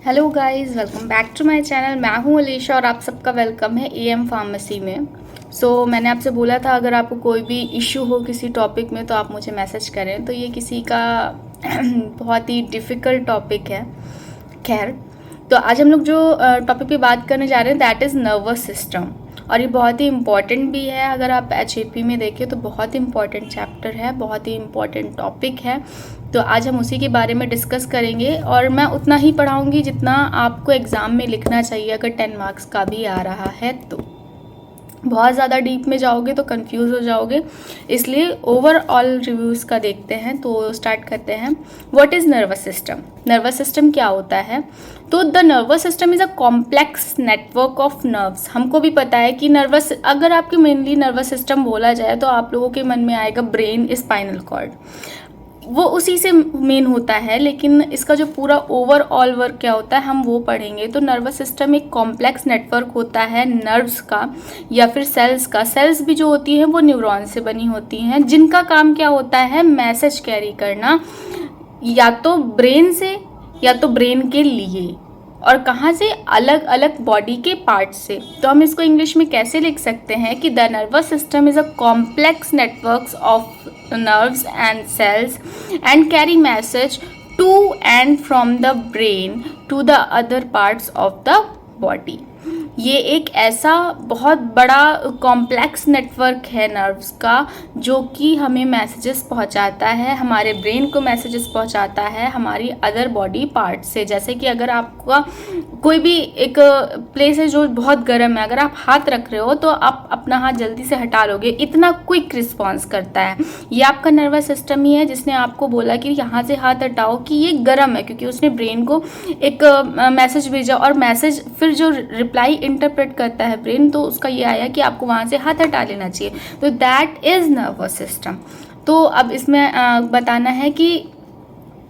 Hello guys, welcome back to my channel. मैं हूं अलीशा और आप सबका वेलकम है एएम फार्मेसी में। मैंने आपसे बोला था अगर आपको कोई भी इश्यू हो किसी टॉपिक में तो आप मुझे मैसेज करें। तो ये किसी का बहुत ही डिफ़िकल्ट टॉपिक है। खैर, तो आज हम लोग जो टॉपिक पे बात करने जा रहे हैं दैट इज़ नर्वस सिस्टम, और ये बहुत ही इम्पॉर्टेंट भी है। अगर आप एचएपी में देखें तो बहुत ही इम्पॉर्टेंट चैप्टर है, बहुत ही इम्पॉर्टेंट टॉपिक है। तो आज हम उसी के बारे में डिस्कस करेंगे और मैं उतना ही पढ़ाऊँगी जितना आपको एग्ज़ाम में लिखना चाहिए अगर 10 मार्क्स का भी आ रहा है तो। बहुत ज़्यादा डीप में जाओगे तो कंफ्यूज हो जाओगे, इसलिए ओवरऑल रिव्यूज़ का देखते हैं। तो स्टार्ट करते हैं। What is nervous system? Nervous system क्या होता है? तो the nervous system is a complex network of nerves. हमको भी पता है कि नर्वस, अगर आपके मेनली नर्वस सिस्टम बोला जाए तो आप लोगों के मन में आएगा ब्रेन, स्पाइनल कॉर्ड, वो उसी से मेन होता है। लेकिन इसका जो पूरा ओवरऑल वर्क क्या होता है हम वो पढ़ेंगे। तो नर्वस सिस्टम एक कॉम्प्लेक्स नेटवर्क होता है नर्व्स का या फिर सेल्स का। सेल्स भी जो होती हैं वो न्यूरॉन से बनी होती हैं, जिनका काम क्या होता है मैसेज कैरी करना, या तो ब्रेन से या तो ब्रेन के लिए, और कहाँ से, अलग अलग बॉडी के पार्ट से। तो हम इसको इंग्लिश में कैसे लिख सकते हैं कि the nervous system is a complex networks of nerves and cells and carry message to and from the brain to the other parts of the body। ये एक ऐसा बहुत बड़ा कॉम्प्लेक्स नेटवर्क है नर्व्स का जो कि हमें मैसेजेस पहुंचाता है, हमारे ब्रेन को मैसेजेस पहुंचाता है हमारी अदर बॉडी पार्ट से। जैसे कि अगर आपका कोई भी एक प्लेस है जो बहुत गर्म है, अगर आप हाथ रख रहे हो तो आप अपना हाथ जल्दी से हटा लोगे, इतना क्विक रिस्पॉन्स करता है। ये आपका नर्वस सिस्टम ही है जिसने आपको बोला कि यहाँ से हाथ हटाओ कि ये गर्म है, क्योंकि उसने ब्रेन को एक मैसेज भेजा, और मैसेज फिर जो रिप्लाई इंटरप्रेट करता है ब्रेन, तो उसका ये आया कि आपको वहाँ से हाथ हटा लेना चाहिए। तो दैट इज़ नर्वस सिस्टम। तो अब इसमें बताना है कि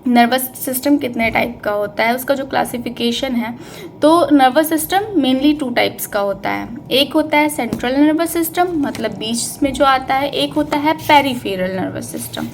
नर्वस सिस्टम कितने टाइप का होता है, उसका जो क्लासिफिकेशन है। तो नर्वस सिस्टम मेनली 2 टाइप्स का होता है। एक होता है सेंट्रल नर्वस सिस्टम, मतलब बीच में जो आता है। एक होता है पेरिफेरल नर्वस सिस्टम।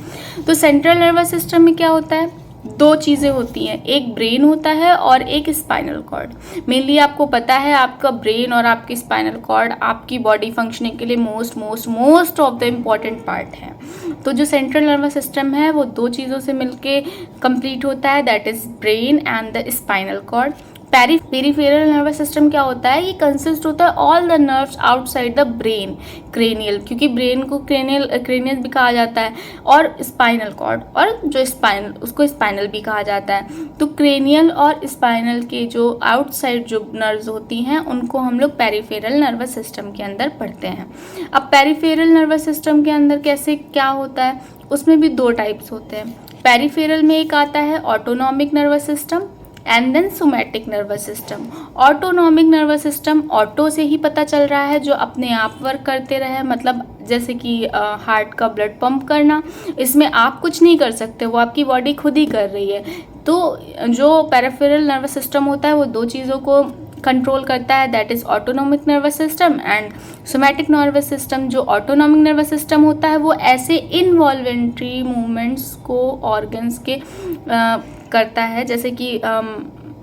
तो सेंट्रल नर्वस सिस्टम में क्या होता है, 2 चीज़ें होती हैं, एक ब्रेन होता है और एक स्पाइनल कॉर्ड। मेनली आपको पता है आपका ब्रेन और आपकी स्पाइनल कॉर्ड आपकी बॉडी फंक्शनिंग के लिए most of the important part है। तो जो सेंट्रल नर्वस सिस्टम है वो 2 चीज़ों से मिलके कंप्लीट होता है, that is brain and the spinal cord. Peripheral nervous system क्या होता है, ये कंसिस्ट होता है all the nerves outside the brain, cranial, क्योंकि ब्रेन को क्रेनियल भी कहा जाता है, और स्पाइनल कॉर्ड, और जो स्पाइनल उसको स्पाइनल भी कहा जाता है। तो क्रेनियल और स्पाइनल के जो आउटसाइड जो नर्व्स होती हैं उनको हम लोग पेरिफेरल नर्वस सिस्टम के अंदर पढ़ते हैं। अब पेरिफेरल नर्वस सिस्टम के अंदर कैसे क्या होता है, उसमें भी 2 टाइप्स होते हैं। पेरिफेरल में एक आता है autonomic nervous system and then somatic nervous system. Autonomic nervous system, auto से ही पता चल रहा है जो अपने आप वर्क करते रहे, मतलब जैसे कि हार्ट का ब्लड पंप करना, इसमें आप कुछ नहीं कर सकते, वो आपकी बॉडी खुद ही कर रही है। तो जो पेरिफेरल नर्वस सिस्टम होता है वो 2 चीज़ों को कंट्रोल करता है, that is autonomic nervous system and somatic nervous system. जो ऑटोनॉमिक नर्वस सिस्टम होता है वो ऐसे इनवॉल्वेंट्री मूवमेंट्स को ऑर्गन्स के करता है, जैसे कि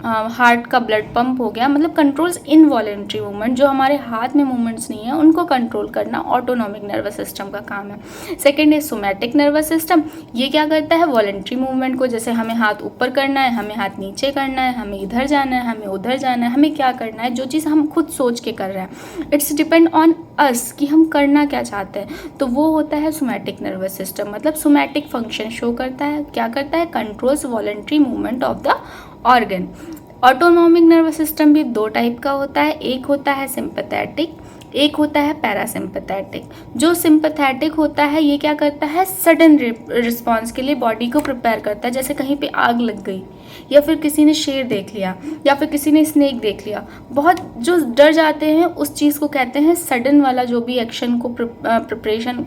हार्ट का ब्लड पंप हो गया, मतलब कंट्रोल्स इनवॉलेंट्री मूवमेंट, जो हमारे हाथ में मूवमेंट्स नहीं है उनको कंट्रोल करना ऑटोनॉमिक नर्वस सिस्टम का काम है। सेकेंड है सोमैटिक नर्वस सिस्टम। ये क्या करता है, वॉलेंट्री मूवमेंट को, जैसे हमें हाथ ऊपर करना है, हमें हाथ नीचे करना है, हमें इधर जाना है, हमें उधर जाना है, हमें क्या करना है, जो चीज़ हम खुद सोच के कर रहे हैं, इट्स डिपेंड ऑन अस कि हम करना क्या चाहते हैं। तो वो होता है सोमैटिक नर्वस सिस्टम, मतलब सोमैटिक फंक्शन शो करता है, क्या करता है, controls voluntary movement of the organ. Autonomic nervous system भी 2 टाइप का होता है, एक होता है सिंपैथेटिक, एक होता है पैरासिम्पैथेटिक। जो सिंपैथेटिक होता है ये क्या करता है, सडन रिस्पॉन्स के लिए बॉडी को प्रिपेयर करता है, जैसे कहीं पे आग लग गई, या फिर किसी ने शेर देख लिया, या फिर किसी ने स्नेक देख लिया, बहुत जो डर जाते हैं उस चीज़ को कहते हैं सडन वाला जो भी एक्शन को प्रिपरेशन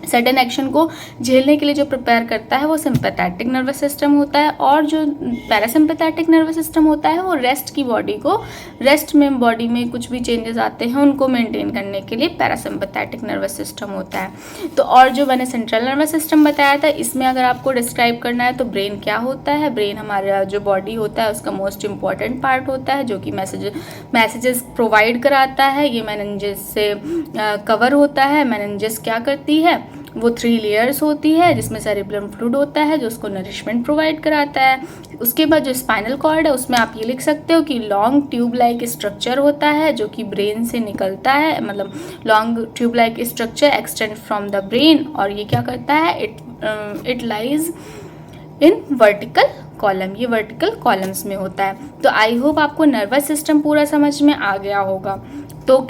सडन एक्शन को झेलने के लिए जो प्रिपेयर करता है वो सिंपैथेटिक नर्वस सिस्टम होता है, और जो पैरासिम्पैथेटिक नर्वस सिस्टम होता है वो रेस्ट में बॉडी में कुछ भी चेंजेस आते हैं उनको मेंटेन करने के लिए पैरासिम्पैथेटिक नर्वस सिस्टम होता है। तो और जो मैंने सेंट्रल नर्वस सिस्टम बताया था, इसमें अगर आपको डिस्क्राइब करना है तो ब्रेन क्या होता है। ब्रेन हमारा जो बॉडी होता है उसका मोस्ट इंपॉर्टेंट पार्ट होता है, जो कि मैसेजेस प्रोवाइड कराता है। ये मेनिंजेस से कवर होता है। मेनिंजेस क्या करती है, वो 3 लेयर्स होती है, जिसमें सेरिब्रम फ्लूइड होता है जो उसको नरिशमेंट प्रोवाइड कराता है। उसके बाद जो स्पाइनल कॉर्ड है उसमें आप ये लिख सकते हो कि लॉन्ग ट्यूब लाइक स्ट्रक्चर होता है जो कि ब्रेन से निकलता है, मतलब long tube like structure extend from the brain, और ये क्या करता है, it lies in vertical column, ये वर्टिकल कॉलम्स में होता है। तो आई होप आपको नर्वस सिस्टम पूरा समझ में आ गया होगा। तो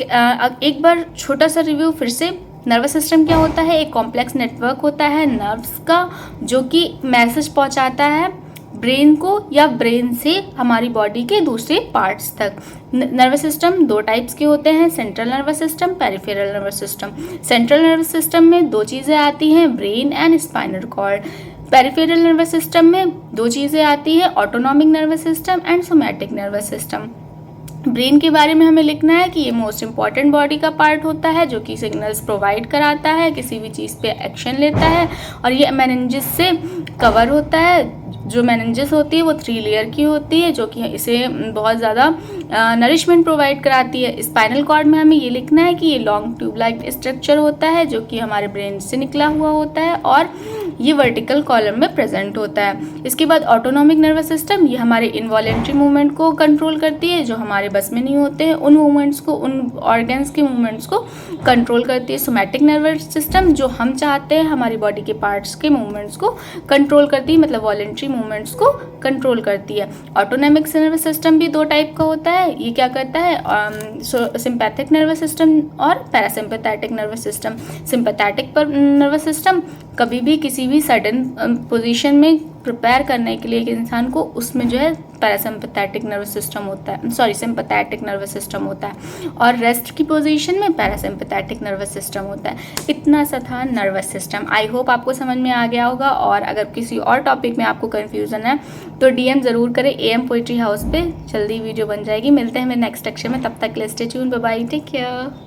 एक बार छोटा सा रिव्यू फिर से। नर्वस सिस्टम क्या होता है, एक कॉम्प्लेक्स नेटवर्क होता है नर्व्स का, जो कि मैसेज पहुंचाता है ब्रेन को या ब्रेन से हमारी बॉडी के दूसरे पार्ट्स तक। नर्वस सिस्टम 2 टाइप्स के होते हैं, central nervous system, peripheral nervous system. Central nervous system में 2 चीज़ें आती हैं, brain and spinal cord. Peripheral nervous system में 2 चीज़ें आती है, autonomic nervous system and somatic nervous system. Brain के बारे में हमें लिखना है कि ये मोस्ट इंपॉर्टेंट बॉडी का पार्ट होता है जो कि सिग्नल्स प्रोवाइड कराता है, किसी भी चीज़ पे एक्शन लेता है, और ये मेनिंजेस से कवर होता है। जो मेनिंजेस होती है वो 3 लेयर की होती है जो कि इसे बहुत ज़्यादा नरिशमेंट प्रोवाइड कराती है। स्पाइनल कॉर्ड में हमें ये लिखना है कि ये लॉन्ग ट्यूब लाइक स्ट्रक्चर होता है जो कि हमारे ब्रेन से निकला हुआ होता है और ये वर्टिकल कॉलम में प्रेजेंट होता है। इसके बाद ऑटोनॉमिक नर्वस सिस्टम, ये हमारे इनवॉलेंट्री मूवमेंट को कंट्रोल करती है, जो हमारे बस में नहीं होते हैं, उन मूवमेंट्स को, उन ऑर्गन्स के मूवमेंट्स को कंट्रोल करती है। सोमैटिक नर्वस सिस्टम, जो हम चाहते हैं हमारी बॉडी के पार्ट्स के मूवमेंट्स को कंट्रोल करती है, मतलब वॉलेंट्री मूवमेंट्स को कंट्रोल करती है। ऑटोनॉमिक नर्वस सिस्टम भी 2 टाइप का होता है। ये क्या करता है, सिंपैथिक नर्वस सिस्टम और parasympathetic nervous system. Sympathetic nervous system कभी भी किसी भी सडन पोजीशन में प्रिपेयर करने के लिए एक इंसान को, उसमें जो है पैरासिम्पैथेटिक नर्वस सिस्टम होता है, सिंपैथेटिक नर्वस सिस्टम होता है, और रेस्ट की पोजीशन में पैरासिम्पैथेटिक नर्वस सिस्टम होता है। इतना सा था नर्वस सिस्टम। आई होप आपको समझ में आ गया होगा, और अगर किसी और टॉपिक में आपको कन्फ्यूज़न है तो DM ज़रूर करें AM पोइट्री हाउस पे, जल्दी वीडियो बन जाएगी। मिलते हैं हमें नेक्स्ट लेक्चर में, तब तक के लिए stay tuned, bye bye, take care.